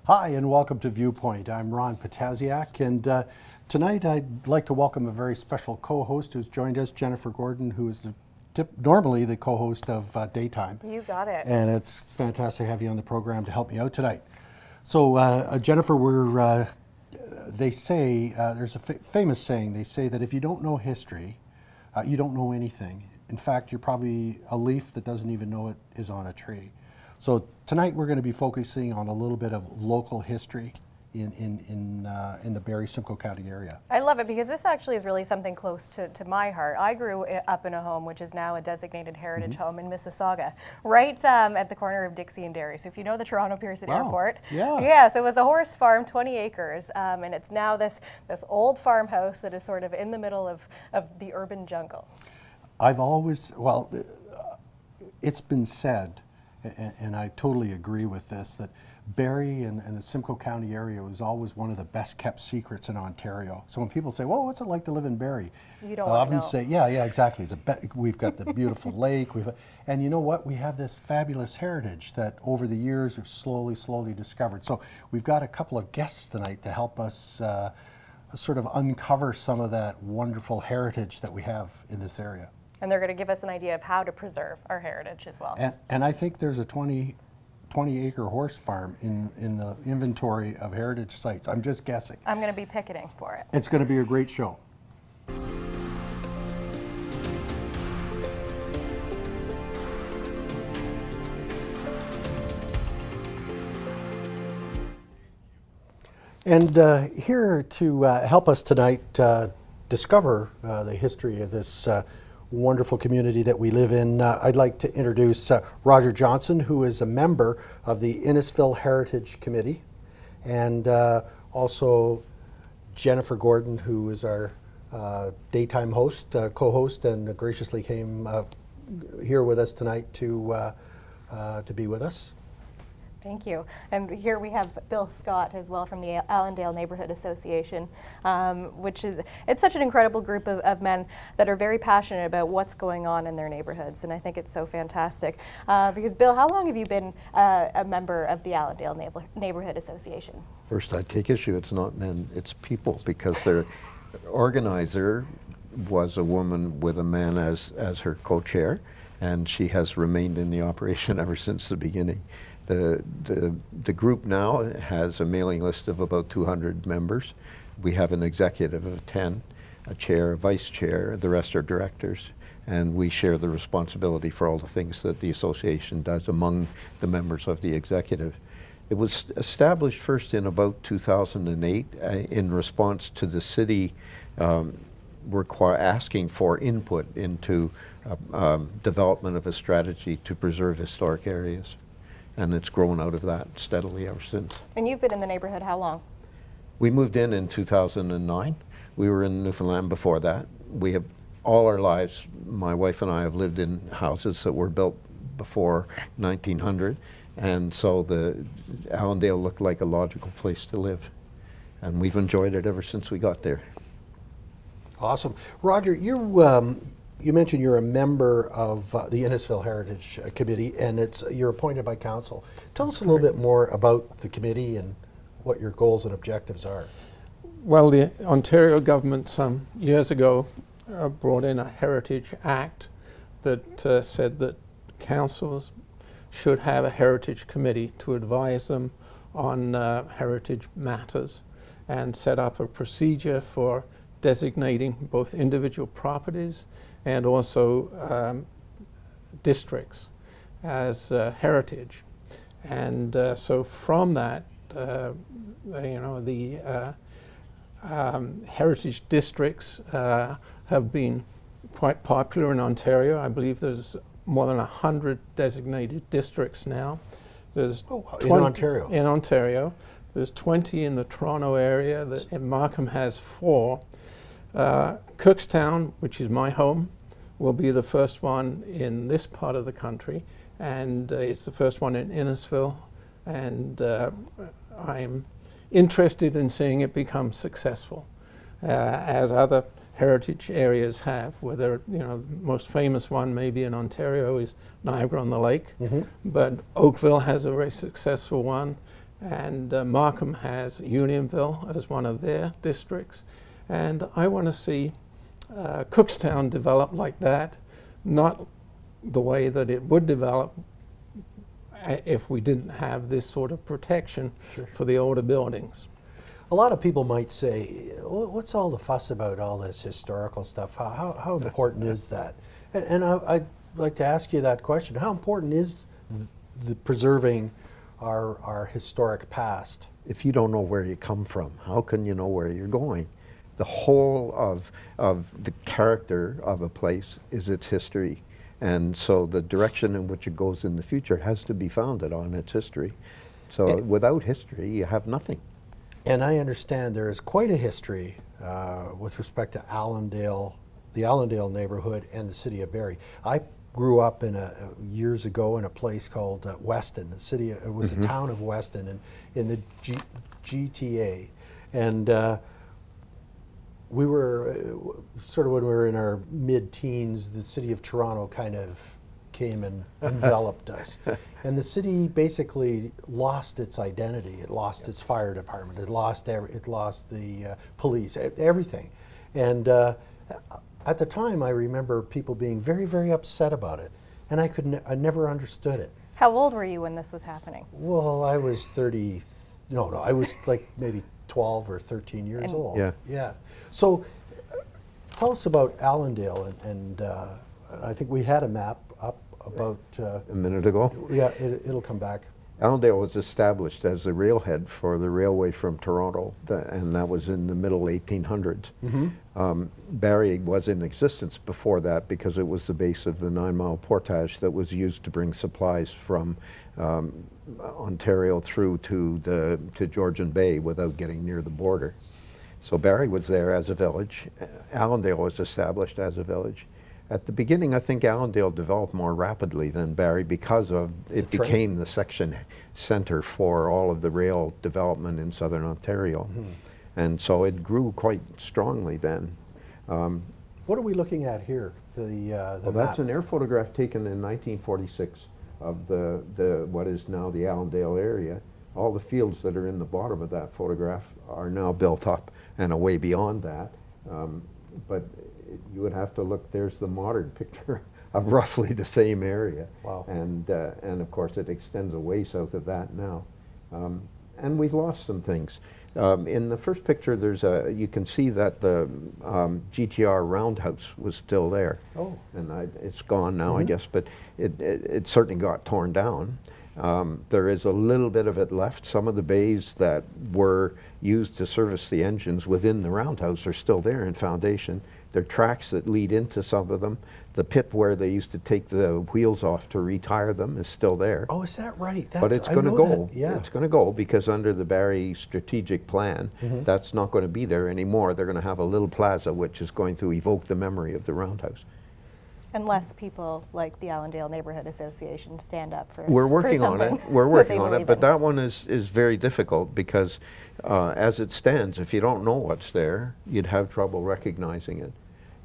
Hi, and welcome to Viewpoint. I'm Ron Potasiak, and tonight I'd like to welcome a very special co-host who's joined us, Jennifer Gordon, who is normally the co-host of Daytime. You got it. And it's fantastic to have you on the program to help me out tonight. So, Jennifer, they say, there's a famous saying, they say that if you don't know history, you don't know anything. In fact, you're probably a leaf that doesn't even know it is on a tree. So tonight we're going to be focusing on a little bit of local history in the Barrie-Simcoe County area. I love it because this actually is really something close to my heart. I grew up in a home which is now a designated heritage home in Mississauga, right at the corner of Dixie and Derry. So if you know the Toronto Pearson Airport. Yeah, so it was a horse farm, 20 acres, and it's now this old farmhouse that is sort of in the middle of the urban jungle. It's been said, and I totally agree with this, that Barrie and the Simcoe County area was always one of the best kept secrets in Ontario. So when people say, well, what's it like to live in Barrie? You don't I often know. say, yeah, exactly. We've got the beautiful lake, and you know what? We have this fabulous heritage that over the years we've slowly discovered. So we've got a couple of guests tonight to help us sort of uncover some of that wonderful heritage that we have in this area. And they're going to give us an idea of how to preserve our heritage as well. And I think there's a 20-acre horse farm in the inventory of heritage sites. I'm just guessing. I'm going to be picketing for it. It's going to be a great show. And here to help us tonight discover the history of this wonderful community that we live in, I'd like to introduce Roger Johnson, who is a member of the Innisfil Heritage Committee, and also Jennifer Gordon, who is our daytime host, co-host, and graciously came here with us tonight to be with us. Thank you. And here we have Bill Scott as well from the Allendale Neighborhood Association, it's such an incredible group of men that are very passionate about what's going on in their neighborhoods. And I think it's so fantastic. Because Bill, how long have you been a member of the Allendale Neighborhood Association? First, I take issue, it's not men, it's people, because their organizer was a woman with a man as her co-chair, and she has remained in the operation ever since the beginning. The group now has a mailing list of about 200 members. We have an executive of 10, a chair, a vice chair, the rest are directors, and we share the responsibility for all the things that the association does among the members of the executive. It was established first in about 2008 in response to the city asking for input into development of a strategy to preserve historic areas. And it's grown out of that steadily ever since. And you've been in the neighborhood how long? We moved in 2009. We were in Newfoundland before that. We have, all our lives, my wife and I have lived in houses that were built before 1900, and so the Allendale looked like a logical place to live. And we've enjoyed it ever since we got there. Awesome. Roger, you mentioned you're a member of the Innisfil Heritage Committee, and you're appointed by council. Tell us a little bit more about the committee and what your goals and objectives are. Well, the Ontario government some years ago brought in a Heritage Act that said that councils should have a Heritage Committee to advise them on heritage matters, and set up a procedure for designating both individual properties and also districts as heritage. And so from that, the heritage districts have been quite popular in Ontario. I believe there's more than 100 designated districts now. There's in Ontario? In Ontario. There's 20 in the Toronto area, and Markham has 4. Cookstown, which is my home, will be the first one in this part of the country, and it's the first one in Innisfil, and I'm interested in seeing it become successful, as other heritage areas have, where the most famous one maybe in Ontario is Niagara-on-the-Lake, but Oakville has a very successful one, and Markham has Unionville as one of their districts, and I want to see Cookstown develop like that, not the way that it would develop if we didn't have this sort of protection for the older buildings. A lot of people might say, what's all the fuss about all this historical stuff? How important is that? And I'd like to ask you that question. How important is the preserving our historic past? If you don't know where you come from, how can you know where you're going? The whole of the character of a place is its history. And so the direction in which it goes in the future has to be founded on its history. So without history, you have nothing. And I understand there is quite a history with respect to Allendale, the Allendale neighborhood, and the city of Barrie. I grew up in years ago in a place called Weston. The city, it was the town of Weston, in the GTA, and we were sort of when we were in our mid-teens. The city of Toronto kind of came and enveloped us. And the city basically lost its identity. It lost its fire department. It lost the police, everything. And at the time, I remember people being very, very upset about it. And I never understood it. How old were you when this was happening? Well, I was 30, no, I was like maybe 12 or 13 years old. Yeah. So tell us about Allendale, and I think we had a map up about a minute ago. Yeah, it'll come back. Allendale was established as the railhead for the railway from Toronto, and that was in the middle 1800s. Barrie was in existence before that because it was the base of the 9-mile portage that was used to bring supplies from Ontario through to Georgian Bay without getting near the border. So Barrie was there as a village. Allendale was established as a village. At the beginning, I think Allendale developed more rapidly than Barrie because it became the section center for all of the rail development in southern Ontario. And so it grew quite strongly then. What are we looking at here? The well, that's an air photograph taken in 1946 of the what is now the Allendale area. All the fields that are in the bottom of that photograph are now built up and away beyond that. But you would have to look, there's the modern picture of roughly the same area. Wow. And of course it extends away south of that now. And we've lost some things. In the first picture, you can see that the GTR roundhouse was still there. Oh. And it's gone now, I guess, but it certainly got torn down. There is a little bit of it left. Some of the bays that were used to service the engines within the roundhouse are still there in foundation. There are tracks that lead into some of them. The pit where they used to take the wheels off to retire them is still there. Oh, is that right? But it's going to go. Yeah. It's going to go because under the Barrie strategic plan, that's not going to be there anymore. They're going to have a little plaza which is going to evoke the memory of the roundhouse. Unless people like the Allendale Neighborhood Association stand up for We're working for on it. something We're that working they on it, believe but in. that one is very difficult because as it stands, if you don't know what's there, you'd have trouble recognizing it.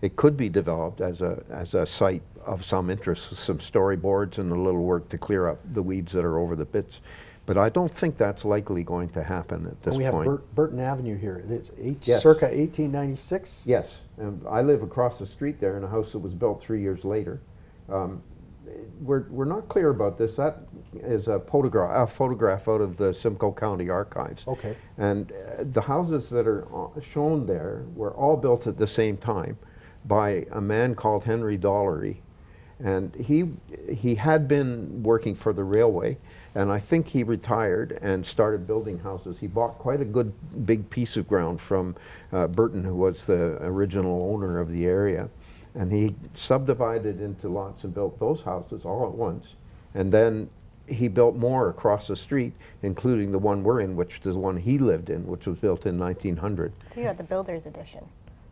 It could be developed as a site of some interest with some storyboards and a little work to clear up the weeds that are over the pits. But I don't think that's likely going to happen at this we point. have Burton Avenue here. It's Yes. circa 1896? Yes, and I live across the street there in a house that was built 3 years later. We're not clear about this. That is a photograph out of the Simcoe County Archives. Okay. And the houses that are shown there were all built at the same time by a man called Henry Dollery. And he had been working for the railway, and I think he retired and started building houses. He bought quite a good big piece of ground from Burton, who was the original owner of the area. And he subdivided into lots and built those houses all at once. And then he built more across the street, including the one we're in, which is the one he lived in, which was built in 1900. So you had the builder's edition.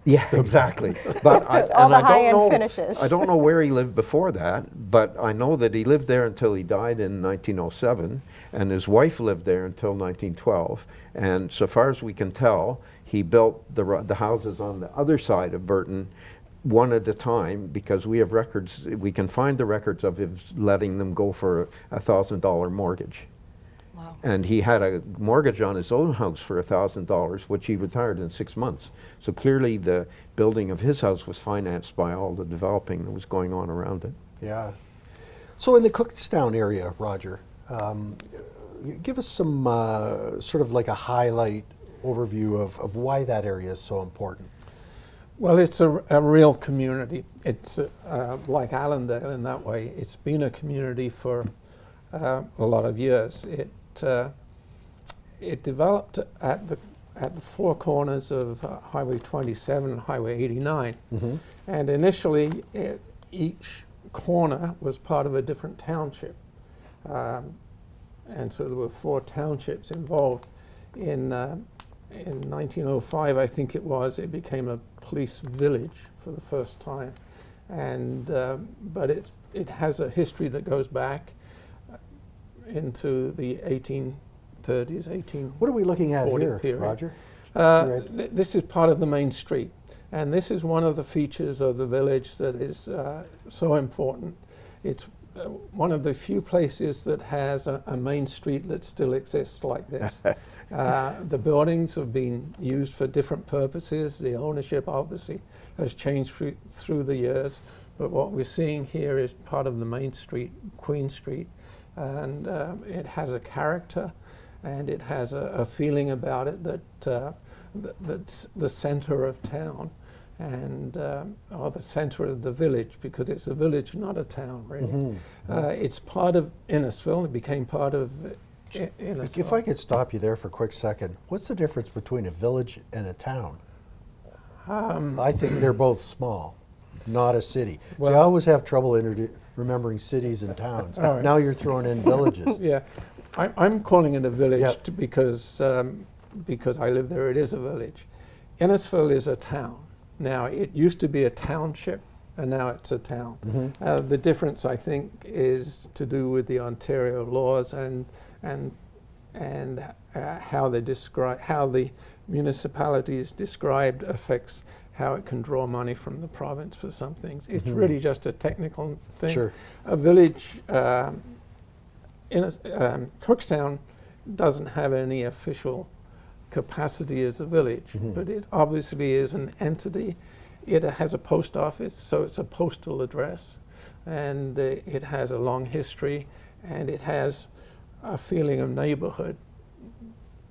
Yeah, exactly. But All the high-end finishes. I don't know where he lived before that, but I know that he lived there until he died in 1907, and his wife lived there until 1912. And so far as we can tell, he built the houses on the other side of Burton one at a time, because we have records, we can find the records of him letting them go for a $1,000 mortgage. Wow. Wow. And he had a mortgage on his own house for $1,000, which he retired in 6 months. So clearly the building of his house was financed by all the developing that was going on around it. Yeah. So in the Cookstown area, Roger, give us some sort of like a highlight overview of why that area is so important. Well, it's a real community. It's like Allendale in that way. It's been a community for a lot of years. It developed at the four corners of Highway 27 and Highway 89, and initially each corner was part of a different township, and so there were 4 townships involved. In 1905, I think it was, it became a police village for the first time, and but it has a history that goes back into the 1830s, 1840 What are we looking at here, period. Roger? This is part of the main street, and this is one of the features of the village that is so important. It's one of the few places that has a main street that still exists like this. The buildings have been used for different purposes. The ownership obviously has changed through the years, but what we're seeing here is part of the main street, Queen Street, and it has a character, and it has a feeling about it that's the center of town, and or the center of the village, because it's a village, not a town, really. It's part of Innisfil. It became part of Innisfil. If I could stop you there for a quick second, what's the difference between a village and a town? I think they're both small, not a city. Well, See, I always have trouble remembering cities and towns. All right. Now you're throwing in villages. Yeah, I'm calling it a village Yep. because I live there. It is a village. Innisfil is a town. Now, it used to be a township, and now it's a town. The difference, I think, is to do with the Ontario laws and how they describe, how the municipality is described affects how it can draw money from the province for some things. It's really just a technical thing. Sure. A village, Cookstown doesn't have any official capacity as a village, but it obviously is an entity. It has a post office, so it's a postal address, and it has a long history, and it has a feeling of neighborhood.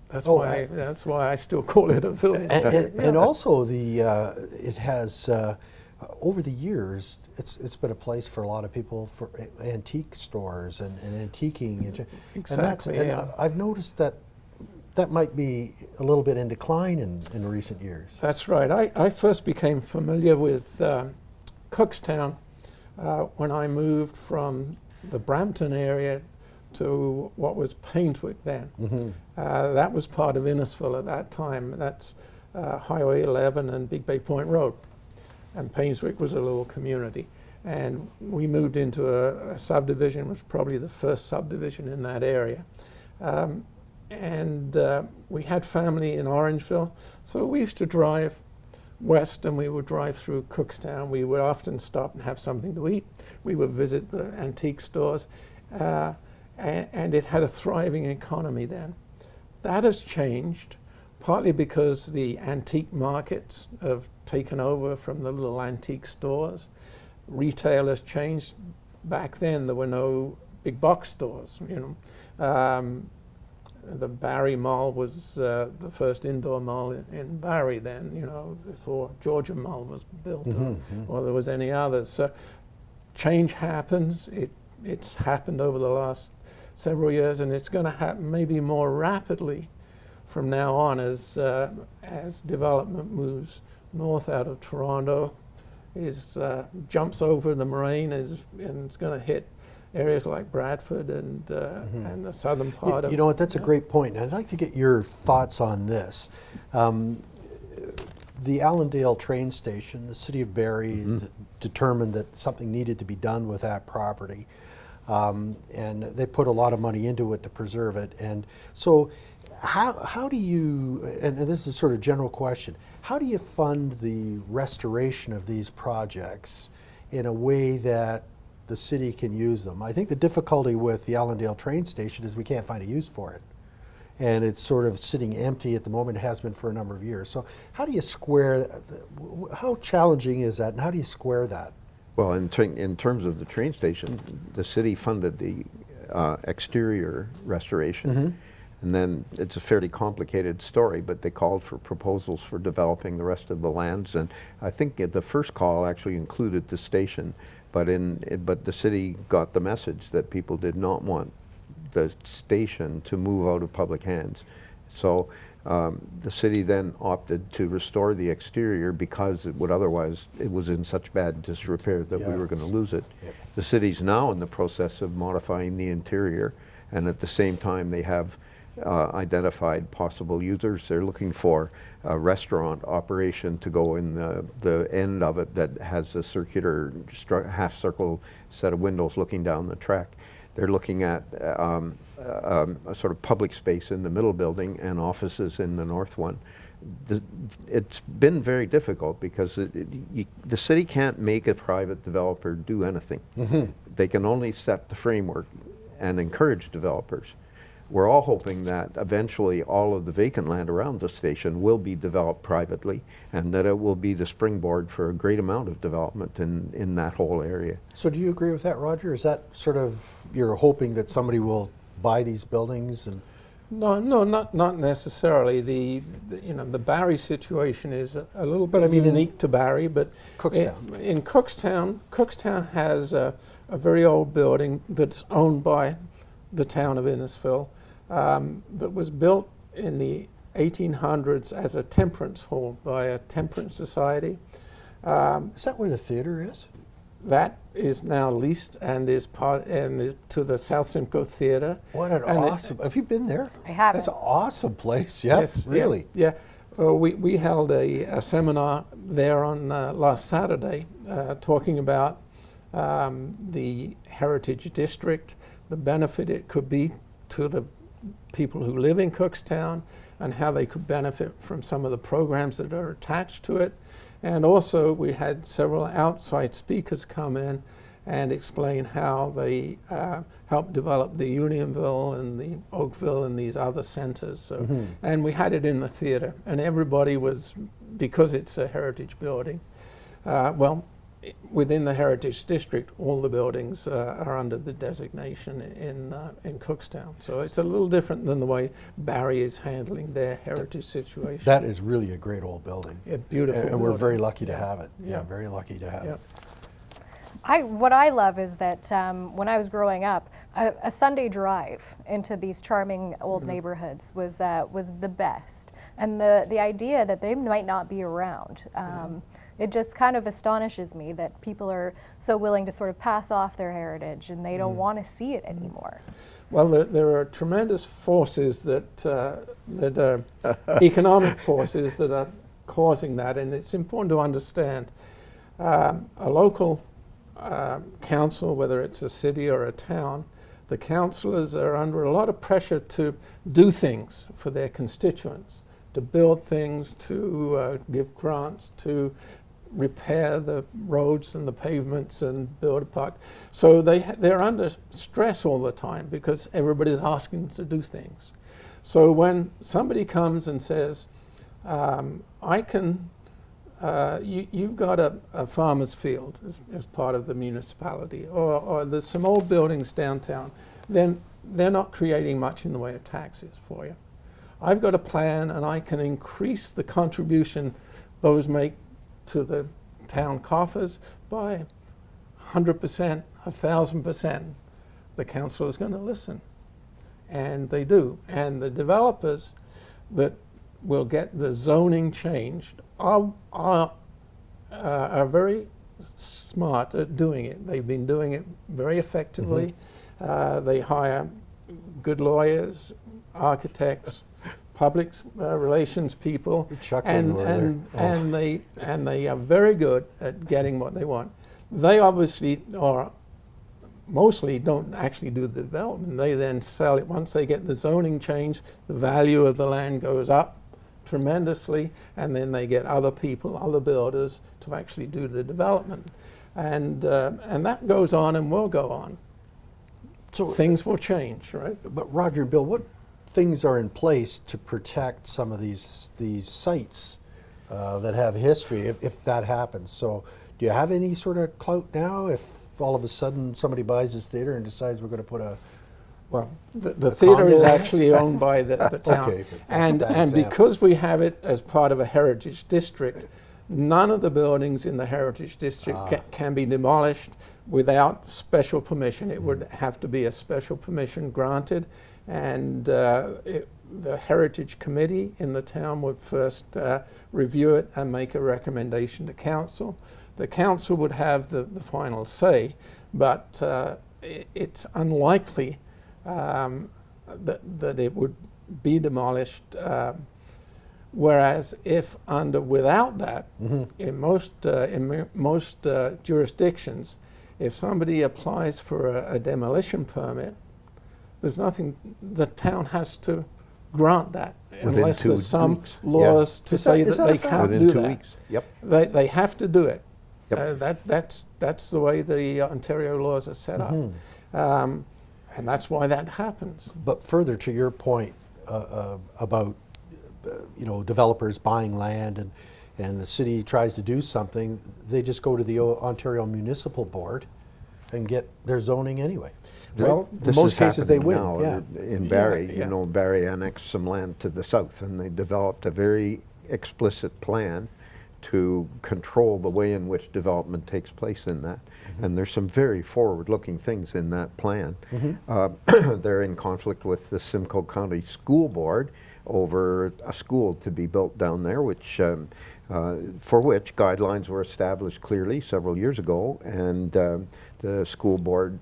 That's why I still call it a village. And also it has over the years it's been a place for a lot of people for antique stores and antiquing Exactly, and yeah. I've noticed that might be a little bit in decline in recent years. That's right. I first became familiar with Cookstown when I moved from the Brampton area to what was Painswick then. That was part of Innisfil at that time. That's Highway 11 and Big Bay Point Road. And Painswick was a little community. And we moved into a subdivision, was probably the first subdivision in that area. And we had family in Orangeville, so we used to drive west and we would drive through Cookstown. We would often stop and have something to eat. We would visit the antique stores, and it had a thriving economy then. That has changed, partly because the antique markets have taken over from the little antique stores. Retail has changed. Back then there were no big box stores, you know. The Barrie Mall was the first indoor mall in Barrie then, you know, before Georgia Mall was built or there was any others. So change happens. It's happened over the last several years, and it's going to happen maybe more rapidly from now on as development moves north out of Toronto, jumps over the Moraine, and it's going to hit areas like Bradford and the southern part of... You know what, that's a great point. And I'd like to get your thoughts on this. The Allendale train station, the city of Barrie determined that something needed to be done with that property. And they put a lot of money into it to preserve it. And so how do you, and this is a sort of general question, how do you fund the restoration of these projects in a way that the city can use them. I think the difficulty with the Allendale train station is we can't find a use for it. And it's sort of sitting empty at the moment. It has been for a number of years. So how do you square, how challenging is that, and how do you square that? Well, in terms of the train station, the city funded the exterior restoration. And then it's a fairly complicated story, but they called for proposals for developing the rest of the lands. And I think the first call actually included the station, but the city got the message that people did not want the station to move out of public hands. So the city then opted to restore the exterior because it was in such bad disrepair that we were going to lose it. Yep. The city's now in the process of modifying the interior, and at the same time they have identified possible users. They're looking for a restaurant operation to go in the end of it that has a circular half circle set of windows looking down the track. They're looking at a sort of public space in the middle building and offices in the north one. It's been very difficult because the city can't make a private developer do anything. They can only set the framework and encourage developers. We're all hoping that eventually all of the vacant land around the station will be developed privately, and that it will be the springboard for a great amount of development in that whole area. So do you agree with that, Roger? Is that sort of, you're hoping that somebody will buy these buildings? And No, not necessarily. The Barrie situation is a little bit unique to Barrie, but Cookstown. In Cookstown has a very old building that's owned by the town of Innisfil, that was built in the 1800s as a temperance hall by a temperance society. Is that where the theater is? That is now leased and is to the South Simcoe Theatre. What an awesome, have you been there? I haven't. That's an awesome place, yes, really. Yeah. We held a seminar there on last Saturday talking about the Heritage District, the benefit it could be to the people who live in Cookstown, and how they could benefit from some of the programs that are attached to it. And also we had several outside speakers come in and explain how they helped develop the Unionville and the Oakville and these other centers. So, and we had it in the theater, and everybody was, because it's a heritage building, within the Heritage District, all the buildings are under the designation in Cookstown. So it's a little different than the way Barrie is handling their heritage situation. That is really a great old building. Yeah, beautiful. And we're building. very lucky to have it. Yeah. Yeah, very lucky to have it. What I love is that when I was growing up, a Sunday drive into these charming old neighborhoods was the best. And the idea that they might not be around, it just kind of astonishes me that people are so willing to sort of pass off their heritage and they don't want to see it anymore. Well, there are tremendous forces that are economic forces that are causing that, and it's important to understand a local council, whether it's a city or a town, the councillors are under a lot of pressure to do things for their constituents, to build things, to give grants, to repair the roads and the pavements and build a park. So they're under stress all the time because everybody's asking them to do things. So when somebody comes and says, you've got a farmer's field as part of the municipality, or there's some old buildings downtown, then they're not creating much in the way of taxes for you. I've got a plan and I can increase the contribution those make to the town coffers by 100%, 1,000%. The council is going to listen, and they do. And the developers that will get the zoning changed are very smart at doing it. They've been doing it very effectively. They hire good lawyers, architects, public relations people, and they are very good at getting what they want. They obviously mostly don't actually do the development. They then sell it. Once they get the zoning changed, the value of the land goes up tremendously, and then they get other people, other builders, to actually do the development. and that goes on and will go on. So Things will change, right? But Roger and Bill, what things are in place to protect some of these sites that have history if that happens? So do you have any sort of clout now if all of a sudden somebody buys this theater and decides we're going to put a... Well, the theatre is condo? actually owned by the town. Okay, but that's a and bad and example. because we have it as part of a heritage district, none of the buildings in the heritage district can be demolished without special permission. It would have to be a special permission granted, and the heritage committee in the town would first review it and make a recommendation to council. The council would have the final say, but it's unlikely that it would be demolished. Whereas if without that, in most jurisdictions, if somebody applies for a demolition permit, there's nothing, the town has to grant that Within unless 2 there's some weeks. laws to Is say that that a they fact? can't Within do 2 that. weeks. Yep. They have to do it. Yep. That's the way the Ontario laws are set up. And that's why that happens. But further to your point about developers buying land and the city tries to do something, they just go to the Ontario Municipal Board and get their zoning anyway. Well, in This most is cases they happening win. now Yeah. in Barrie. Yeah. You know, Barrie annexed some land to the south, and they developed a very explicit plan to control the way in which development takes place in that. And there's some very forward-looking things in that plan. They're in conflict with the Simcoe County School Board over a school to be built down there, which for which guidelines were established clearly several years ago, and the school board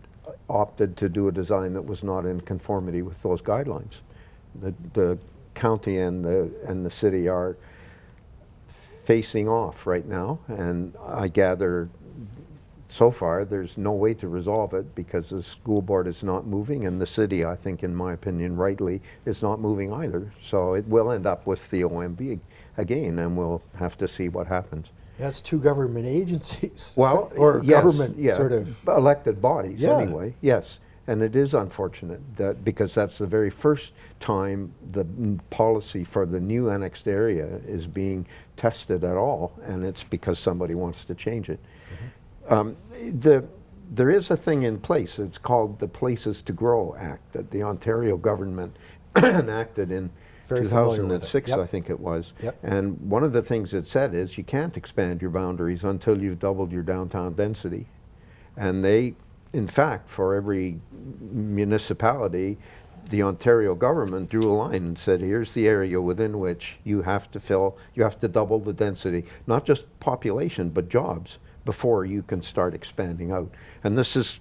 opted to do a design that was not in conformity with those guidelines. The county and the city are facing off right now, and I gather so far there's no way to resolve it because the school board is not moving, and the city, I think in my opinion rightly, is not moving either. So it will end up with the OMB again, and we'll have to see what happens. That's 2 government agencies. Well, or yes, government yeah, sort of... elected bodies Yeah. anyway, yes. And it is unfortunate that because that's the very first time the policy for the new annexed area is being tested at all, and it's because somebody wants to change it. There is a thing in place. It's called the Places to Grow Act that the Ontario government enacted in Very familiar with it. 2006, Yep. I think it was. Yep. And one of the things it said is you can't expand your boundaries until you've doubled your downtown density. And they, in fact, for every municipality, the Ontario government drew a line and said, here's the area within which you have to double the density, not just population, but jobs, before you can start expanding out. And this is,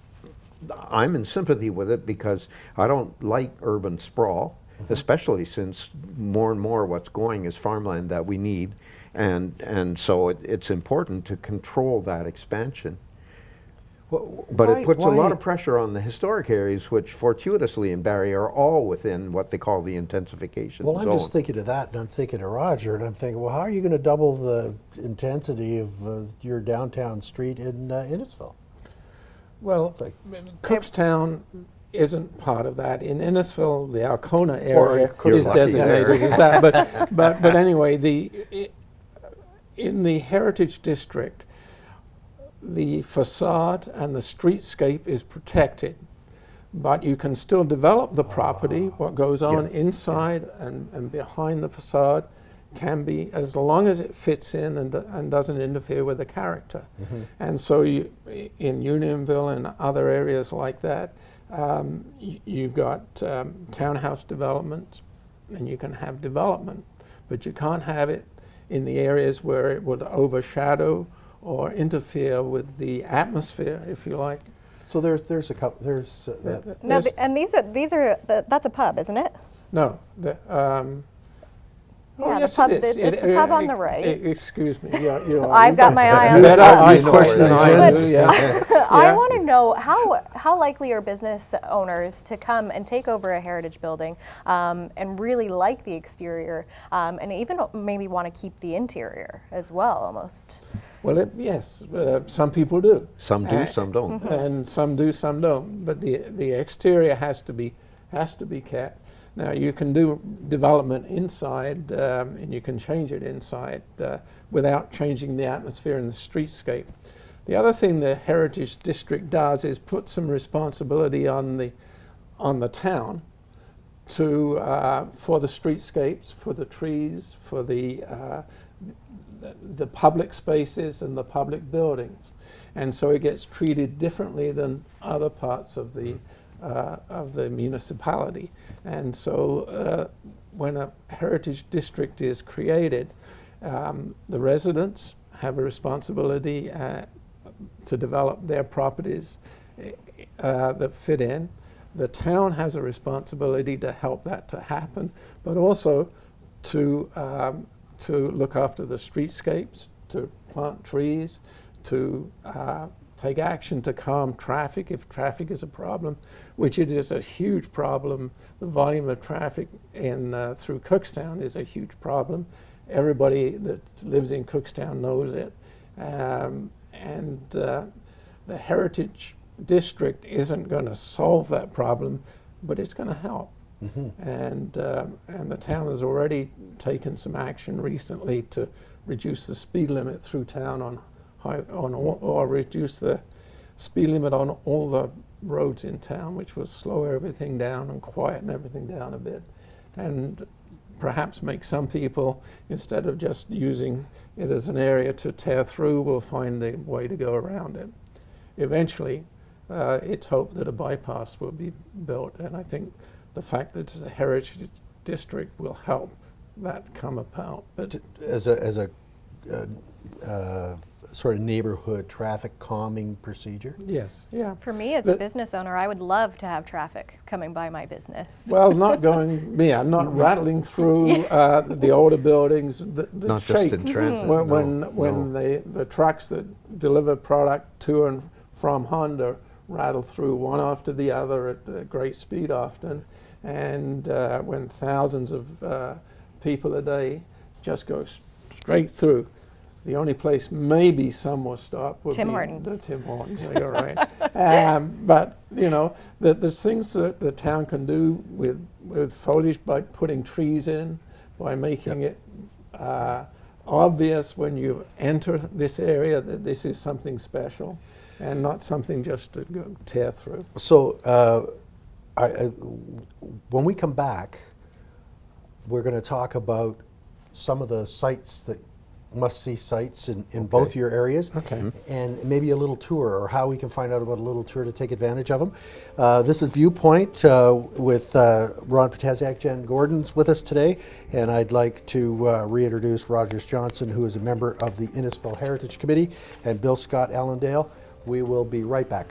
I'm in sympathy with it because I don't like urban sprawl, especially since more and more what's going is farmland that we need. And so it's important to control that expansion. But it puts a lot of pressure on the historic areas, which fortuitously in Barrie are all within what they call the intensification zone. Well, I'm just thinking of that, and I'm thinking of Roger, and I'm thinking, well, how are you going to double the intensity of your downtown street in Innisfil? Well, Like- Cookstown isn't part of that. In Innisfil, the Alcona Or area Cookstown. is designated as that. But anyway, in the Heritage District, the facade and the streetscape is protected, but you can still develop the property. What goes on inside and behind the facade can be, as long as it fits in and doesn't interfere with the character. And so in Unionville and other areas like that, you've got townhouse developments, and you can have development, but you can't have it in the areas where it would overshadow or interfere with the atmosphere, if you like. So there's a couple, No, and these are that's a pub, isn't it? No. Yeah, yes, the pub. it is. It's the pub on the right. Excuse me. You're I've got my eye on the Better pub. eye question than I do, But yeah. I want to know how how likely are business owners to come and take over a heritage building and really like the exterior and even maybe want to keep the interior as well, almost? Well, yes, some people do. Some do, some don't. And some do, some don't. But the exterior has to be kept. Now you can do development inside, and you can change it inside without changing the atmosphere and the streetscape. The other thing the Heritage District does is put some responsibility on the town to for the streetscapes, for the trees, for the public spaces and the public buildings, and so it gets treated differently than other parts of the municipality. And so when a heritage district is created, the residents have a responsibility to develop their properties that fit in. The town has a responsibility to help that to happen, but also to look after the streetscapes, to plant trees, to take action to calm traffic if traffic is a problem, which it is a huge problem. The volume of traffic through Cookstown is a huge problem. Everybody that lives in Cookstown knows it. And the Heritage District isn't going to solve that problem, but it's going to help. And the town has already taken some action recently to reduce the speed limit through town or reduce the speed limit on all the roads in town, which will slow everything down and quieten everything down a bit, and perhaps make some people, instead of just using it as an area to tear through, will find a way to go around it. Eventually, it's hoped that a bypass will be built, and I think the fact that it's a heritage district will help that come about. But as a sort of neighborhood traffic calming procedure? yes, yeah. For me, as a business owner, I would love to have traffic coming by my business. Well, not rattling through the older buildings. Not shake. just in transit. When the trucks that deliver product to and from Honda rattle through one after the other at great speed often, and when thousands of people a day just go straight through. The only place maybe some will stop would Tim be Hortons. the Tim Hortons. You're right. But you know, there's things that the town can do with foliage by putting trees in, by making it obvious when you enter this area that this is something special, and not something just to go tear through. So when we come back, we're going to talk about some of the sites that must-see sites in both your areas, and maybe a little tour, or how we can find out about a little tour to take advantage of them. This is Viewpoint with Ron Potasiak. Jen Gordon's with us today, and I'd like to reintroduce Rogers Johnson, who is a member of the Innisfil Heritage Committee, and Bill Scott Allendale. We will be right back.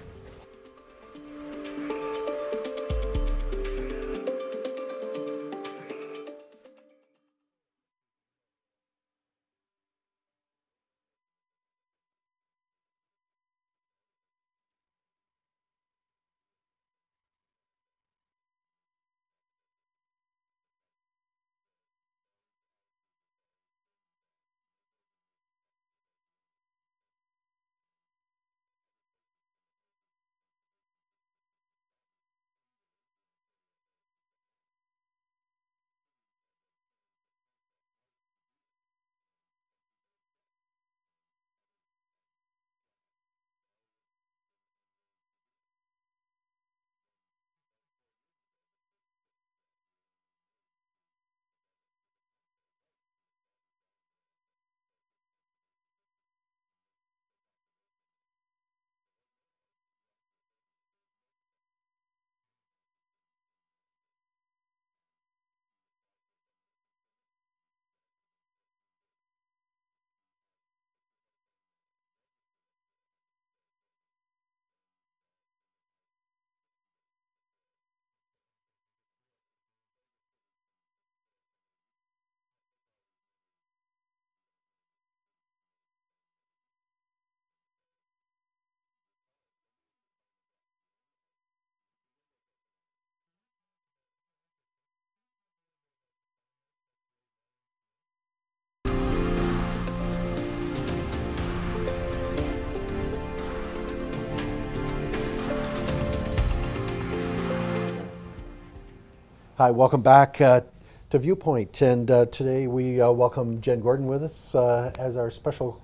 Hi, welcome back to Viewpoint. And today we welcome Jen Gordon with us as our special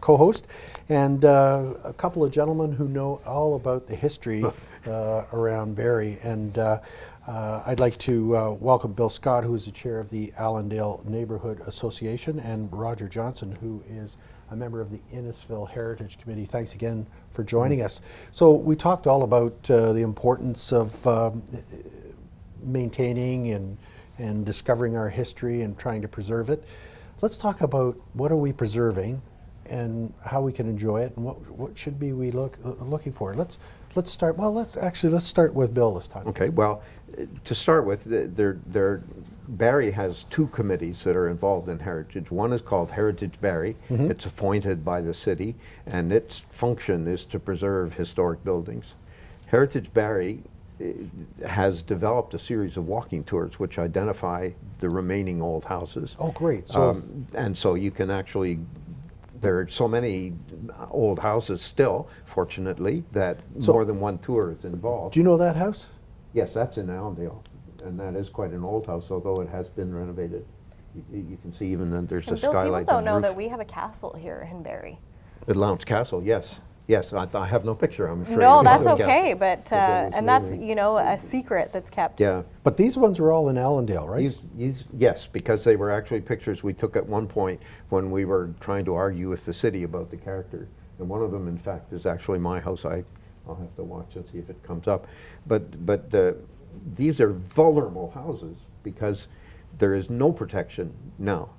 co-host, and a couple of gentlemen who know all about the history around Barrie. And I'd like to welcome Bill Scott, who is the chair of the Allendale Neighborhood Association, and Roger Johnson, who is a member of the Innisfil Heritage Committee. Thanks again for joining us. So we talked all about the importance of maintaining and discovering our history and trying to preserve it. Let's talk about what are we preserving and how we can enjoy it, and what should be we looking for. Let's start. Well, let's start with Bill this time. Okay. Well, to start with, Barrie has two committees that are involved in heritage. One is called Heritage Barrie. Mm-hmm. It's appointed by the city, and its function is to preserve historic buildings. Heritage Barrie has developed a series of walking tours which identify the remaining old houses. Oh, great. So and so you can actually, there are so many old houses still, fortunately, that more than one tour is involved. Do you know that house? Yes, that's in Allendale, and that is quite an old house, although it has been renovated. You can see even that there's a skylight. People don't know roof. that we have a castle here in Barrie. At Lounge Castle, yes. Yes, I have no picture, I'm afraid. No, that's Yes. okay, but and that's really- a secret that's kept. Yeah. But these ones are all in Allendale, right? Yes, because they were actually pictures we took at one point when we were trying to argue with the city about the character. And one of them, in fact, is actually my house. I'll have to watch and see if it comes up. But these are vulnerable houses because there is no protection now.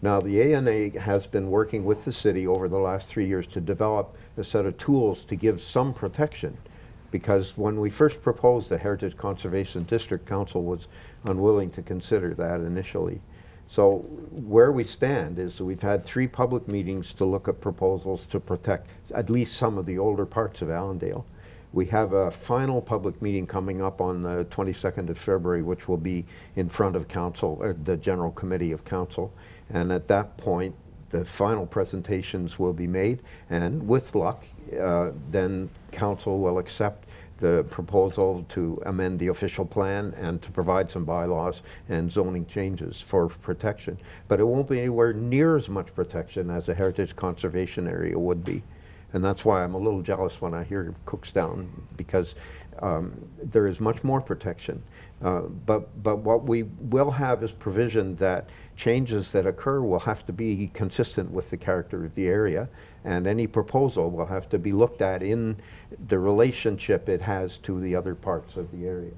Now, the ANA has been working with the city over the last 3 years to develop a set of tools to give some protection, because when we first proposed the Heritage Conservation District, Council was unwilling to consider that initially. So where we stand is we've had 3 public meetings to look at proposals to protect at least some of the older parts of Allendale. We have a final public meeting coming up on the 22nd of February, which will be in front of Council, the General Committee of Council. And at that point, the final presentations will be made, and with luck, then Council will accept the proposal to amend the official plan and to provide some bylaws and zoning changes for protection. But it won't be anywhere near as much protection as a heritage conservation area would be. And that's why I'm a little jealous when I hear of Cookstown, because there is much more protection. But what we will have is provision that changes that occur will have to be consistent with the character of the area, and any proposal will have to be looked at in the relationship it has to the other parts of the area.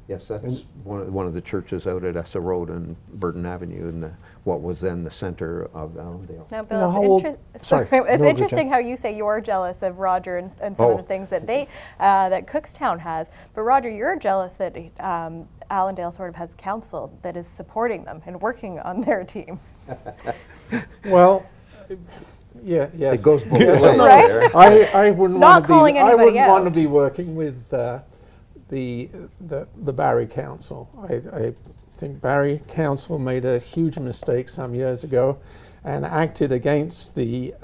Yes, that's one of the churches out at Essa Road and Burton Avenue in what was then the center of Allendale. Now, Bill, Now, it's interesting how you say you're jealous of Roger and some of the things that that Cookstown has. But Roger, you're jealous that Allendale sort of has council that is supporting them and working on their team. Well, yes. It goes both Yes, ways. no, Right? I wouldn't Not want to be. calling I anybody wouldn't want to out. be working with the Barrie Council. I think Barrie Council made a huge mistake some years ago, and acted against the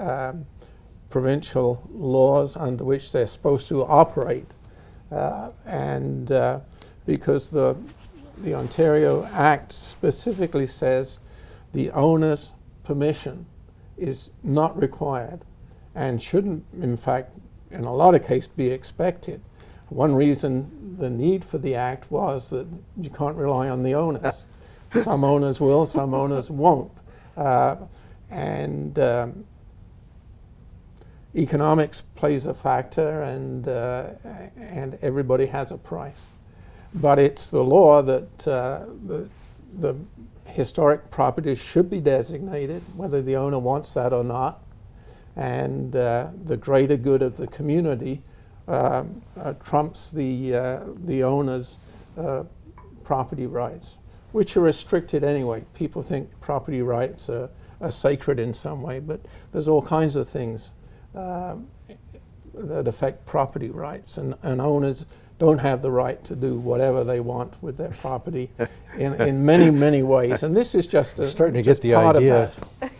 provincial laws under which they're supposed to operate, and because the Ontario Act specifically says the owner's permission is not required and shouldn't, in fact, in a lot of cases, be expected. One reason the need for the act was that you can't rely on the owners. Some owners will, some owners won't. And economics plays a factor, and everybody has a price. But it's the law that the historic properties should be designated, whether the owner wants that or not, and the greater good of the community trumps the owner's property rights, which are restricted anyway. People think property rights are sacred in some way, but there's all kinds of things that affect property rights, and owners don't have the right to do whatever they want with their property in many, many ways. And this is just Starting to get the part of idea. that.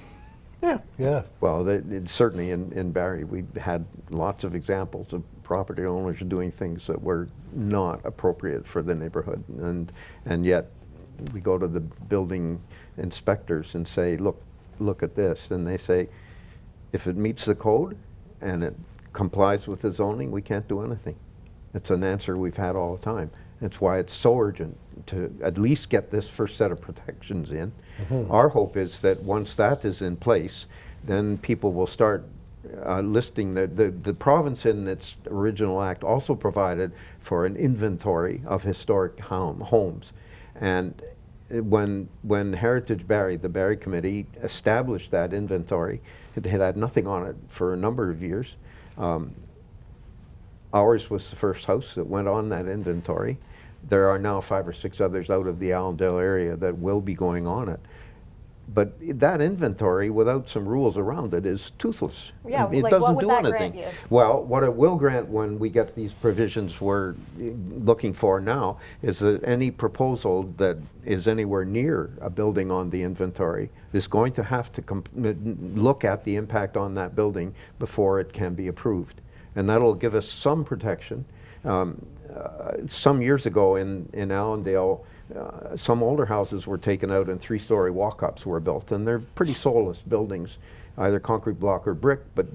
Yeah. Yeah. Well, certainly in Barrie, we had lots of examples of property owners doing things that were not appropriate for the neighborhood, and yet we go to the building inspectors and say, look at this, and they say, if it meets the code and it complies with the zoning, we can't do anything. It's an answer we've had all the time. It's why it's so urgent to at least get this first set of protections in. Our hope is that once that is in place, then people will start listing. The province in its original act also provided for an inventory of historic homes. And when Heritage Barrie, the Barrie Committee, established that inventory, it had nothing on it for a number of years. Ours was the first house that went on that inventory. There are now 5 or 6 others out of the Allendale area that will be going on it. But that inventory, without some rules around it, is toothless. Yeah, it like doesn't what would do that anything. grant you? Well, what it will grant when we get these provisions we're looking for now is that any proposal that is anywhere near a building on the inventory is going to have to look at the impact on that building before it can be approved. And that'll give us some protection. Some years ago in Allendale, some older houses were taken out and 3-story walk-ups were built, and they're pretty soulless buildings, either concrete block or brick, but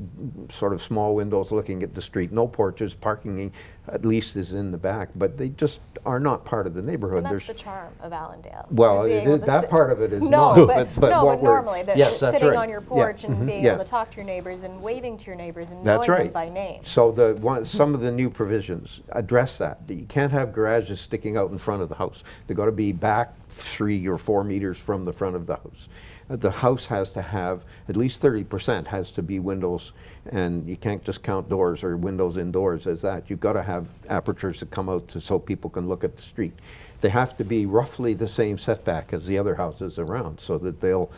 sort of small windows looking at the street, no porches, parking at least is in the back, but they just are not part of the neighborhood. And that's the charm of Allendale. Well, is being able to that sit- part of it is no, not. But what we're- normally, Yes, that's sitting right. on your porch and being Yeah. able to talk to your neighbors and waving to your neighbors and That's knowing right. them by name. So some of the new provisions address that. You can't have garages sticking out in front of the house. They've got to be back 3 or 4 meters from the front of the house. The house has to have, at least 30% has to be windows, and you can't just count doors or windows indoors as that. You've got to have apertures that come out so people can look at the street. They have to be roughly the same setback as the other houses around so that they'll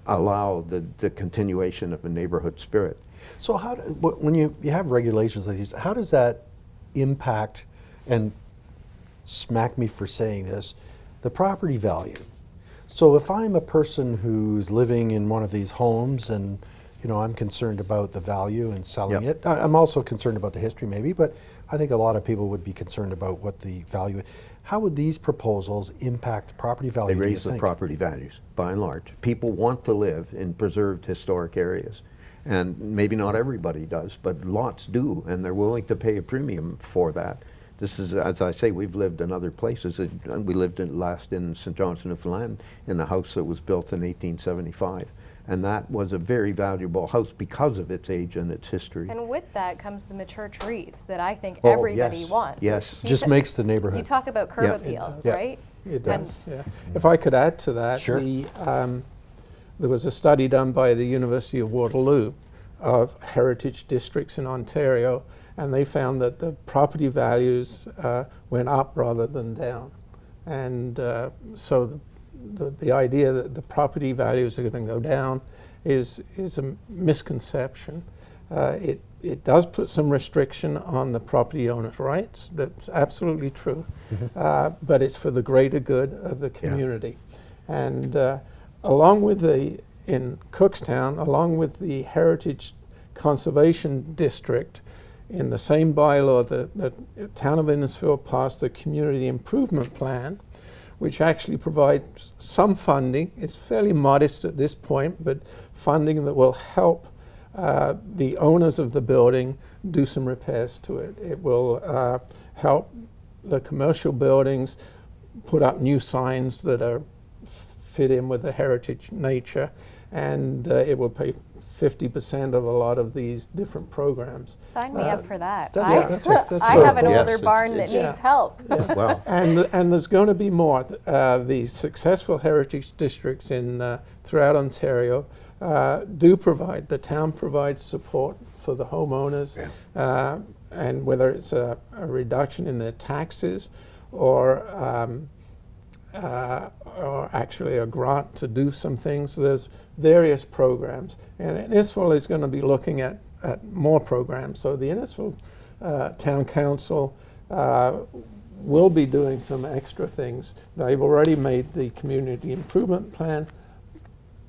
allow the continuation of a neighborhood spirit. So when you have regulations like these, how does that impact, and smack me for saying this, the property value? So if I'm a person who's living in one of these homes and I'm concerned about the value and selling Yep. it, I'm also concerned about the history maybe, but I think a lot of people would be concerned about what the value is. How would these proposals impact property value? They do you raise the think? property values, by and large. People want to live in preserved historic areas. And maybe not everybody does, but lots do, and they're willing to pay a premium for that. This is, as I say, we've lived in other places. We lived last in St. John's, Newfoundland, in a house that was built in 1875. And that was a very valuable house because of its age and its history. And with that comes the mature trees that I think Oh, everybody yes, wants. yes. You Just ta- makes the neighborhood. You talk about curb Yeah. appeal, Yeah. right? It And- does, yeah. If I could add to that, Sure. there was a study done by the University of Waterloo of heritage districts in Ontario, and they found that the property values went up rather than down. And so the idea that the property values are going to go down is a misconception. It does put some restriction on the property owner's rights. That's absolutely true. But it's for the greater good of the community. And in Cookstown, along with the Heritage Conservation District, in the same bylaw, the town of Innisfil passed the Community Improvement Plan, which actually provides some funding. It's fairly modest at this point, but funding that will help the owners of the building do some repairs to it. It will help the commercial buildings put up new signs that fit in with the heritage nature, and it will pay 50% of a lot of these different programs. Sign me up for that. that's I have an Yes, older barn that it's- needs help. Well, And there's going to be more. The successful heritage districts throughout Ontario do provide. The town provides support for the homeowners, and whether it's a reduction in their taxes or actually a grant to do some things. There's various programs, and Innisfil is going to be looking at more programs. So the Innisfil Town Council will be doing some extra things. They've already made the community improvement plan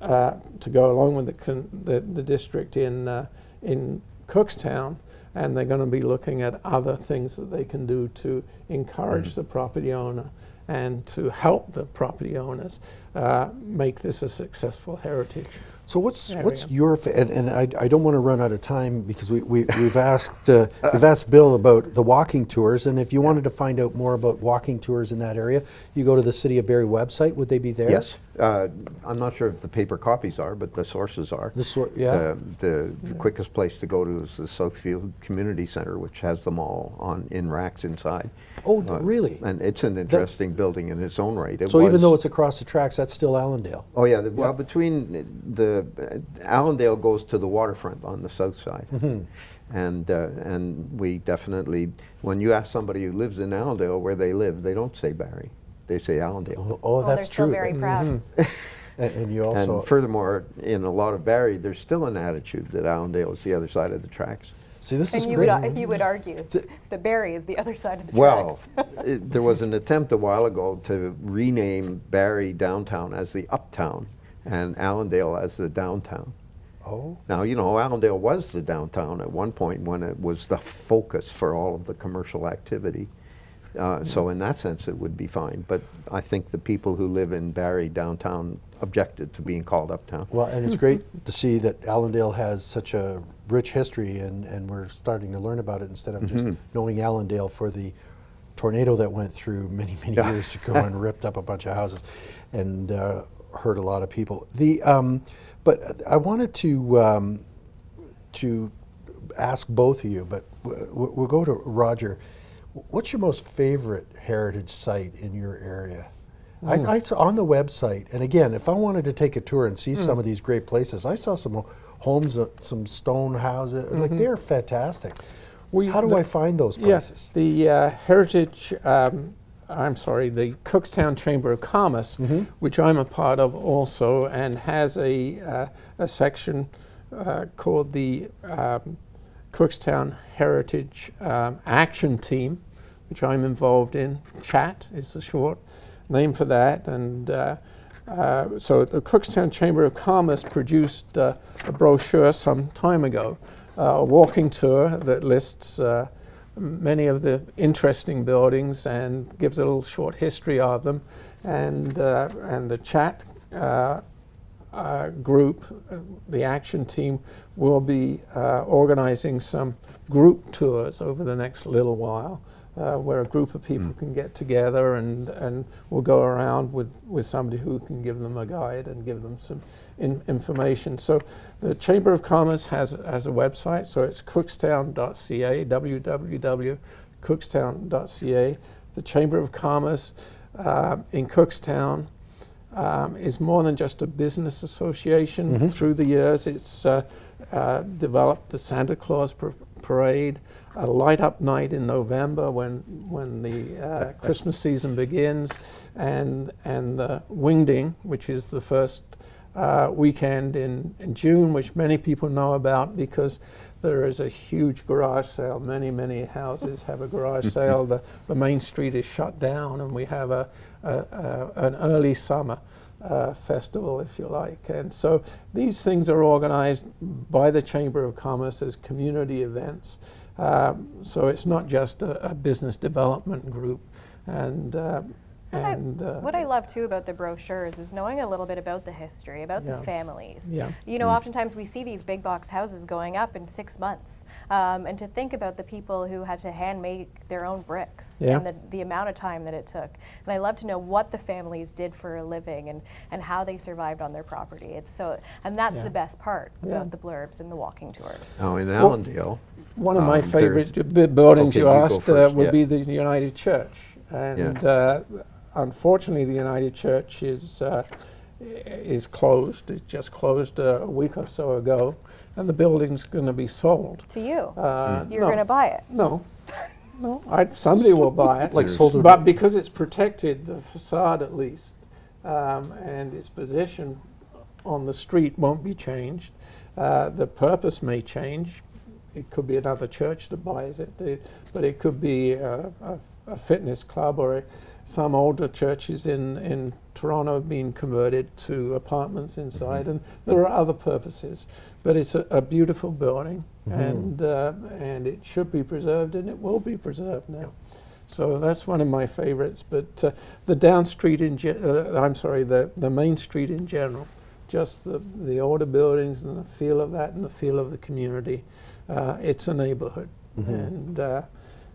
to go along with the district in Cookstown, and they're going to be looking at other things that they can do to encourage the property owner. and to help the property owners make this a successful heritage. So what's area. your and I don't want to run out of time because we've asked Bill about the walking tours, and if you wanted to find out more about walking tours in that area, you go to the City of Barrie website. Would they be there? Yes. I'm not sure if the paper copies are, but the sources are. The quickest place to go to is the Southfield Community Center, which has them all in racks inside. Oh, really? And it's an interesting building in its own right. So even though it's across the tracks, that's still Allendale? Oh yeah, well between Allendale goes to the waterfront on the south side. And we definitely, when you ask somebody who lives in Allendale where they live, they don't say Barrie, they say Allendale. Oh, that's they're true. Still very proud. And you also, and furthermore, in a lot of Barrie, there's still an attitude that Allendale is the other side of the tracks. see, this is And great. you would argue that Barrie is the other side of the Well, tracks. there was an attempt a while ago to rename Barrie downtown as the uptown and Allendale as the downtown. Oh, Now, you know, Allendale was the downtown at one point when it was the focus for all of the commercial activity. So in that sense, it would be fine. But I think the people who live in Barrie downtown objected to being called uptown. well, and it's great to see that Allendale has such a rich history, and we're starting to learn about it instead of just knowing Allendale for the tornado that went through many years ago and ripped up a bunch of houses and hurt a lot of people. But I wanted to ask both of you, but we'll go to Roger. What's your most favorite heritage site in your area? I saw on the website, and again, if I wanted to take a tour and see some of these great places, I saw some homes, some stone houses, like they're fantastic. How do I find those places? Yes, the heritage, the Cookstown Chamber of Commerce, which I'm a part of also, and has a section called the Cookstown Heritage Action Team, which I'm involved in. CHAT is the short name for that. And so the Cookstown Chamber of Commerce produced a brochure some time ago, a walking tour that lists many of the interesting buildings and gives a little short history of them. And the CHAT group, the action team, will be organizing some group tours over the next little while, where a group of people can get together and we'll go around with somebody who can give them a guide and give them some information. So the Chamber of Commerce has a website, so it's cookstown.ca, www.cookstown.ca. The Chamber of Commerce in Cookstown is more than just a business association. Through the years, it's developed the Santa Claus parade, a light-up night in November when the Christmas season begins, and the Wingding, which is the first weekend in June, which many people know about because there is a huge garage sale. Many houses have a garage sale. The main street is shut down, and we have an early summer festival, if you like. And so these things are organized by the Chamber of Commerce as community events. So it's not just a business development group. What I love too about the brochures is knowing a little bit about the history, about the families. Yeah. You know, oftentimes we see these big box houses going up in 6 months, and to think about the people who had to hand make their own bricks and the amount of time that it took. And I love to know what the families did for a living and how they survived on their property. And that's the best part about the blurbs and the walking tours. Now in Allendale, one of my favorite buildings okay, you asked first, would be the United Church. And unfortunately, the United Church is closed. It just closed a week or so ago, and the building's going to be sold. To you? You're no. going to buy it? No, somebody will buy it. Like sold to but because it's protected, the facade at least, and its position on the street won't be changed. The purpose may change. It could be another church that buys it, but it could be a fitness club, or some older churches in Toronto being converted to apartments inside, and there are other purposes. But it's a beautiful building, and it should be preserved, and it will be preserved now. So that's one of my favorites. But the down street the main street in general, just the older buildings and the feel of that and the feel of the community. It's a neighborhood. And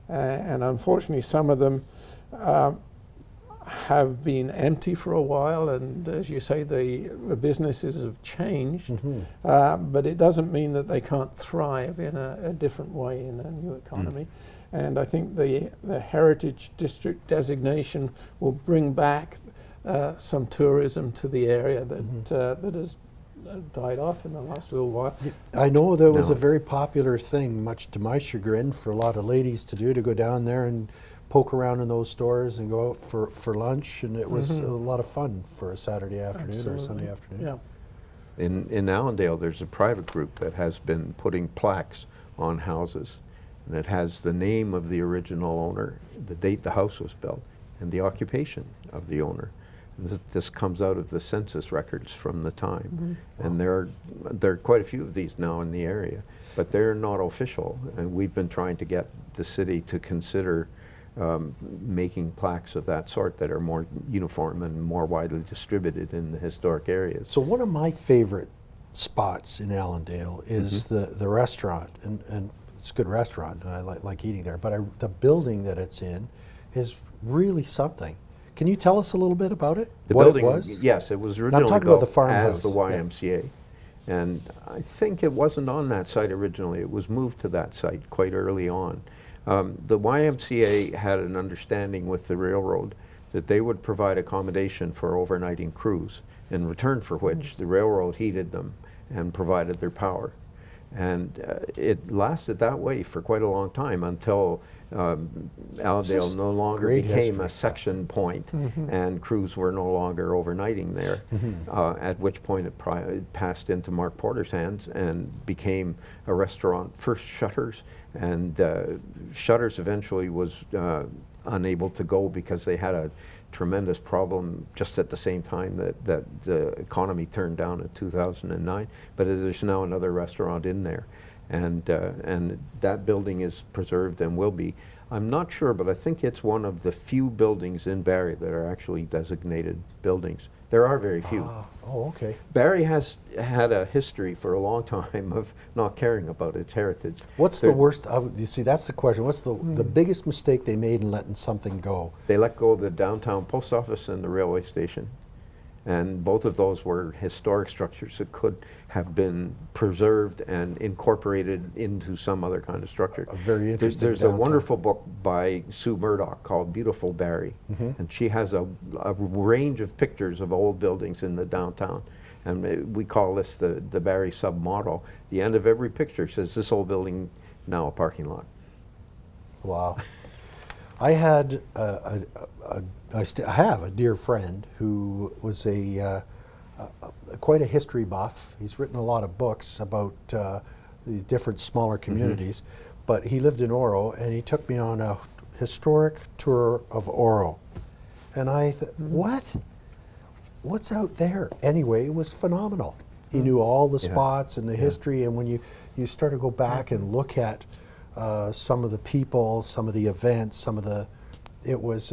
unfortunately some of them have been empty for a while, and as you say, the businesses have changed, but it doesn't mean that they can't thrive in a different way in a new economy. And I think the Heritage District designation will bring back some tourism to the area that has died off in the last little while. I know there was a very popular thing, much to my chagrin, for a lot of ladies to do, to go down there and poke around in those stores and go out for lunch, and it was a lot of fun for a Saturday afternoon or Sunday afternoon. Yeah. In Allendale, there's a private group that has been putting plaques on houses, and it has the name of the original owner, the date the house was built, and the occupation of the owner. This comes out of the census records from the time, and there are quite a few of these now in the area, but they're not official, and we've been trying to get the city to consider making plaques of that sort that are more uniform and more widely distributed in the historic areas. So one of my favorite spots in Allendale is the restaurant, and it's a good restaurant, and I like eating there, but the building that it's in is really something. Can you tell us a little bit about it? The what building, it was? yes, it was I'm originally talking about built the farmhouse. as the YMCA. And I think it wasn't on that site originally. It was moved to that site quite early on. The YMCA had an understanding with the railroad that they would provide accommodation for overnighting crews, in return for which the railroad heated them and provided their power. And it lasted that way for quite a long time until Allendale no longer became a section point, and crews were no longer overnighting there, at which point it passed into Mark Porter's hands and became a restaurant. First Shutters, and Shutters eventually was unable to go because they had a tremendous problem just at the same time that the economy turned down in 2009, but there's now another restaurant in there, and that building is preserved and will be. I'm not sure, but I think it's one of the few buildings in Barrie that are actually designated buildings. There are very few. Oh, okay. Barrie has had a history for a long time of not caring about its heritage. What's the worst? You see, that's the question. What's the biggest mistake they made in letting something go? They let go of the downtown post office and the railway station. And both of those were historic structures that could have been preserved and incorporated into some other kind of structure. A very interesting There's a wonderful book by Sue Murdoch called Beautiful Barrie, and she has a range of pictures of old buildings in the downtown. And we call this the Barrie submodel. The end of every picture says, "This old building, now a parking lot." Wow. I had I have a dear friend who was quite a history buff. He's written a lot of books about these different smaller communities, but he lived in Oro, and he took me on a historic tour of Oro. And I thought, what's out there? Anyway, it was phenomenal. He knew all the spots and the history, and when you start to go back and look at some of the people, some of the events, it was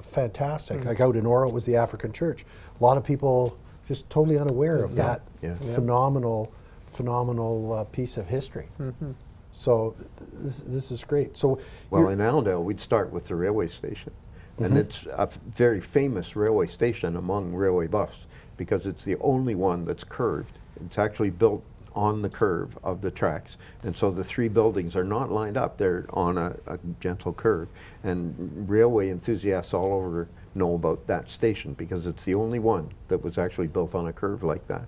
fantastic. Like out in Oro, it was the African church. A lot of people just totally unaware of that phenomenal piece of history. So this is great. So well, in Allendale, we'd start with the railway station. And it's a very famous railway station among railway buffs because it's the only one that's curved. It's actually built on the curve of the tracks, and so the three buildings are not lined up, they're on a gentle curve, and railway enthusiasts all over know about that station because it's the only one that was actually built on a curve like that.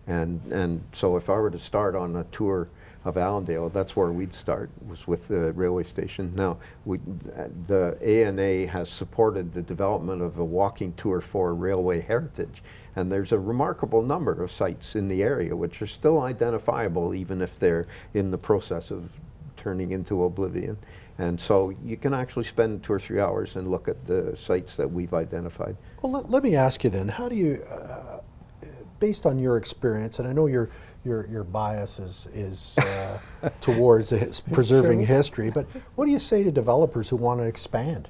And so if I were to start on a tour of Allendale, that's where we'd start, was with the railway station. Now, the ANA has supported the development of a walking tour for railway heritage, and there's a remarkable number of sites in the area which are still identifiable even if they're in the process of turning into oblivion. And so you can actually spend 2 or 3 hours and look at the sites that we've identified. Well, let me ask you then, how do you, based on your experience, and I know you're your bias is towards preserving history. But what do you say to developers who want to expand?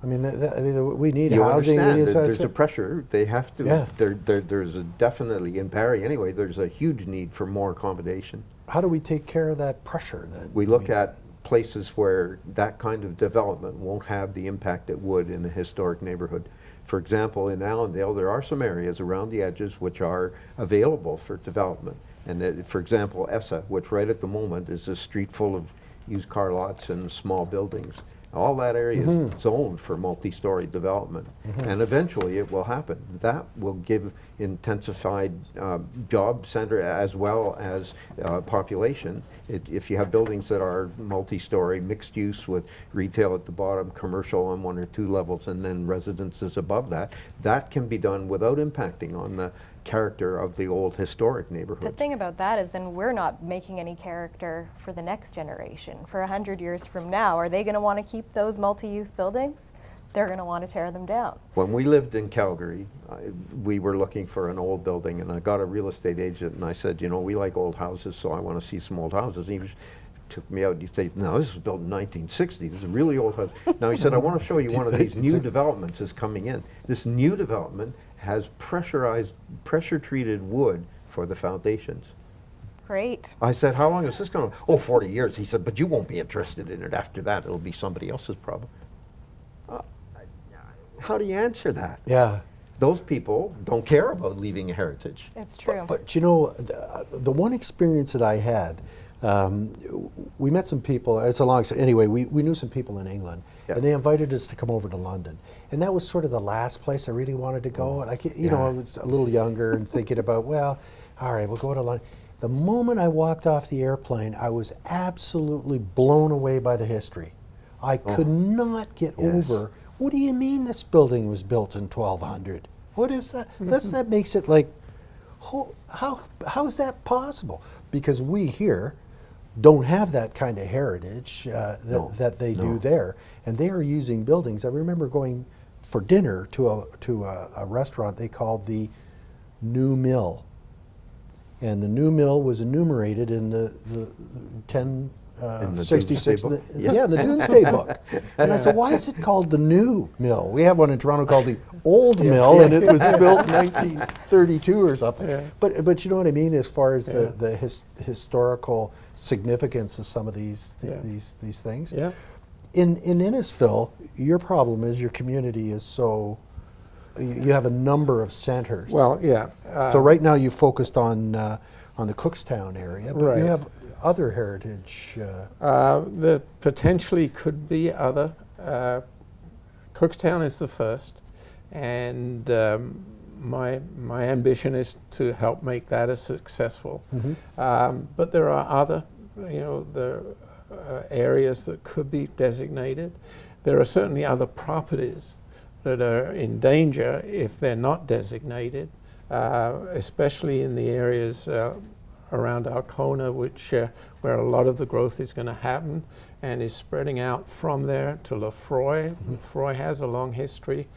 I mean, we need You housing. understand that there's a pressure. They have to. Yeah. There's definitely in Barrie anyway. There's a huge need for more accommodation. How do we take care of that pressure? We look at places where that kind of development won't have the impact it would in a historic neighborhood. For example, in Allendale, there are some areas around the edges which are available for development. And for example, Essa, which right at the moment is a street full of used car lots and small buildings. All that area is zoned for multi-story development, and eventually it will happen. That will give intensified job center as well as population. If you have buildings that are multi-story, mixed use with retail at the bottom, commercial on 1 or 2 levels, and then residences above that, that can be done without impacting on the character of the old historic neighborhood. The thing about that is then we're not making any character for the next generation. For 100 years from now, are they going to want to keep those multi-use buildings? They're going to want to tear them down. When we lived in Calgary, we were looking for an old building, and I got a real estate agent, and I said, you know, we like old houses, so I want to see some old houses. And he took me out, and he said, no, this was built in 1960. This is a really old house. Now he said, I want to show you one of these new developments is coming in. This new development has pressure-treated wood for the foundations. Great. I said, how long is this going to? Oh, 40 years. He said, but you won't be interested in it after that. It'll be somebody else's problem. How do you answer that? Yeah. Those people don't care about leaving a heritage. It's true. But you know, the one experience that I had, we met some people, it's a long story. Anyway, we knew some people in England, and they invited us to come over to London. And that was sort of the last place I really wanted to go. And you know, I was a little younger and thinking about, well, all right, we'll go to London. The moment I walked off the airplane, I was absolutely blown away by the history. I could not get over, what do you mean this building was built in 1200? What is that? That makes it like, how is that possible? Because we here don't have that kind of heritage that they do there. And they are using buildings. I remember going for dinner to a restaurant they called the New Mill. And the New Mill was enumerated in the 1066, Doomsday Book? the Doomsday Book. And I said, why is it called the New Mill? We have one in Toronto called the Old Mill, and it was built in 1932 or something. Yeah. But you know what I mean, as far as the historical significance of some of these things. Yeah. In Innisfil, your problem is your community is so. You have a number of centers. Well, yeah. So right now you focused on the Cookstown area, but you Right. have other heritage. There potentially could be other. Cookstown is the first, and my ambition is to help make that a successful. But there are other, areas that could be designated. There are certainly other properties that are in danger if they're not designated, especially in the areas around Alcona, where a lot of the growth is going to happen and is spreading out from there to Lefroy. Lefroy has a long history.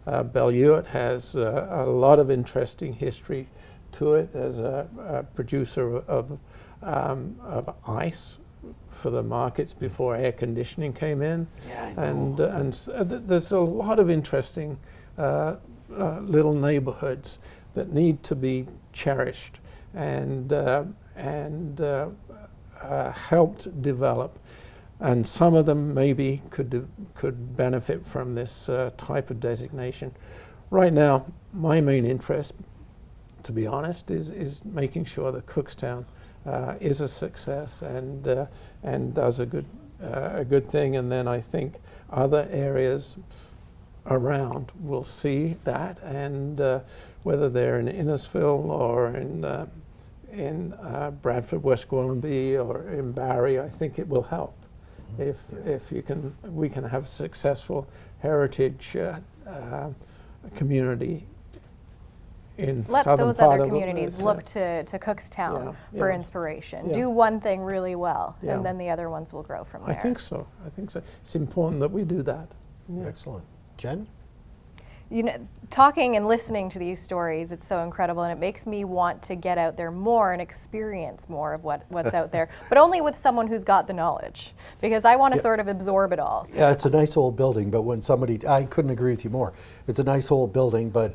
Belleurt has a lot of interesting history to it as a producer of ice for the markets before air conditioning came in. Yeah, I know. And there's a lot of interesting little neighborhoods that need to be cherished and helped develop. And some of them maybe could benefit from this type of designation. Right now, my main interest, to be honest, is making sure that Cookstown is a success and does a good thing, and then I think other areas around will see that, and whether they're in Innisfil or in Bradford, West Gwillimbury, or in Barrie, I think it will help. If we can have successful heritage community in Let southern those part other of communities look to Cookstown for inspiration. Yeah. Do one thing really well, Yeah. and then the other ones will grow from there. I think so. It's important that we do that. Yeah. Excellent. Jen? you know, talking and listening to these stories, it's so incredible, and it makes me want to get out there more and experience more of what's out there, but only with someone who's got the knowledge, because I want to sort of absorb it all. Yeah, it's a nice old building, but when somebody, I couldn't agree with you more. It's a nice old building, but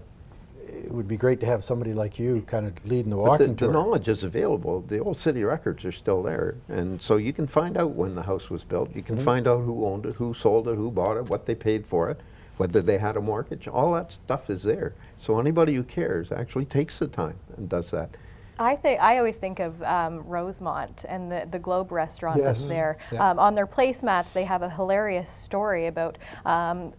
it would be great to have somebody like you kind of leading the But walking the tour. knowledge is available. The old city records are still there. And so you can find out when the house was built. You can find out who owned it, who sold it, who bought it, what they paid for it, whether they had a mortgage. All that stuff is there. So anybody who cares actually takes the time and does that. I always think of Rosemont and the Globe restaurant Yes. that's there. Yeah. On their placemats, they have a hilarious story about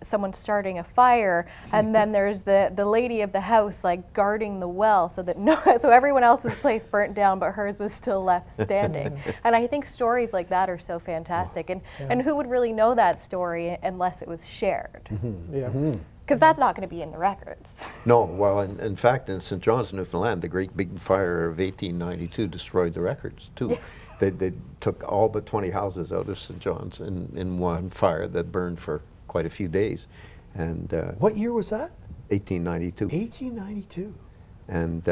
someone starting a fire, and then there's the lady of the house like guarding the well so that so everyone else's place burnt down, but hers was still left standing. And I think stories like that are so fantastic. And who would really know that story unless it was shared? Yeah. Because that's not going to be in the records. No, well, in fact, in St. John's, Newfoundland, the great big fire of 1892 destroyed the records, too. They took all but 20 houses out of St. John's in one fire that burned for quite a few days. And What year was that? 1892. 1892. And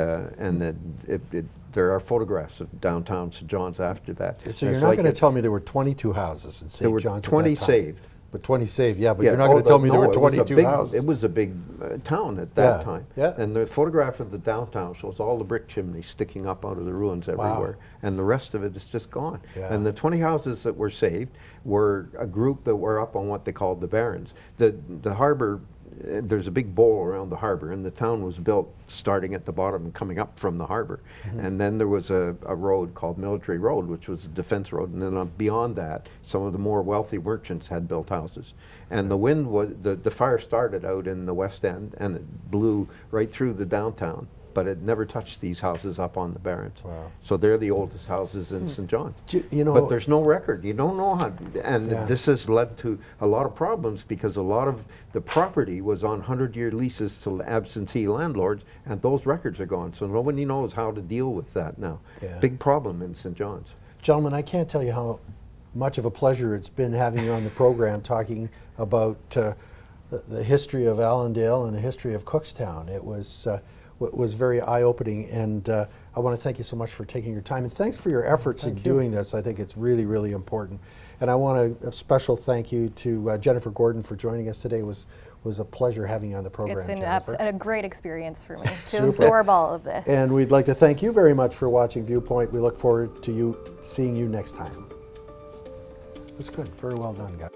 there are photographs of downtown St. John's after that. So you're It's not like going to tell me there were 22 houses in there St. were John's 20 at that time. saved. But 20 saved, yeah, but Yeah, you're not going to tell me there no, were it was a 22 big- houses. It was a big town at that Yeah, time. yeah. And the photograph of the downtown shows all the brick chimneys sticking up out of the ruins everywhere. And the rest of it is just gone. Yeah. And the 20 houses that were saved were a group that were up on what they called the Barrens. The harbor, there's a big bowl around the harbor, and the town was built starting at the bottom and coming up from the harbor. And then there was a road called Military Road, which was a defense road. And then beyond that, some of the more wealthy merchants had built houses. And the wind was, the fire started out in the West End, and it blew right through the downtown, but it never touched these houses up on the Barrens. Wow. So they're the oldest houses in St. John. You know, But there's no record. You don't know how, and Yeah. this has led to a lot of problems because a lot of the property was on 100-year leases to absentee landlords, and those records are gone. So nobody knows how to deal with that now. Yeah. Big problem in St. John's. gentlemen, I can't tell you how much of a pleasure it's been having you on the program talking about the history of Allendale and the history of Cookstown. It was very eye-opening, and I want to thank you so much for taking your time, and thanks for your efforts in doing this. I think it's really, really important. And I want a special thank you to Jennifer Gordon for joining us today. It was a pleasure having you on the program, It's been Jennifer. a great experience for me to Super. absorb all of this. And we'd like to thank you very much for watching Viewpoint. We look forward to seeing you next time. That's good. Very well done, guys.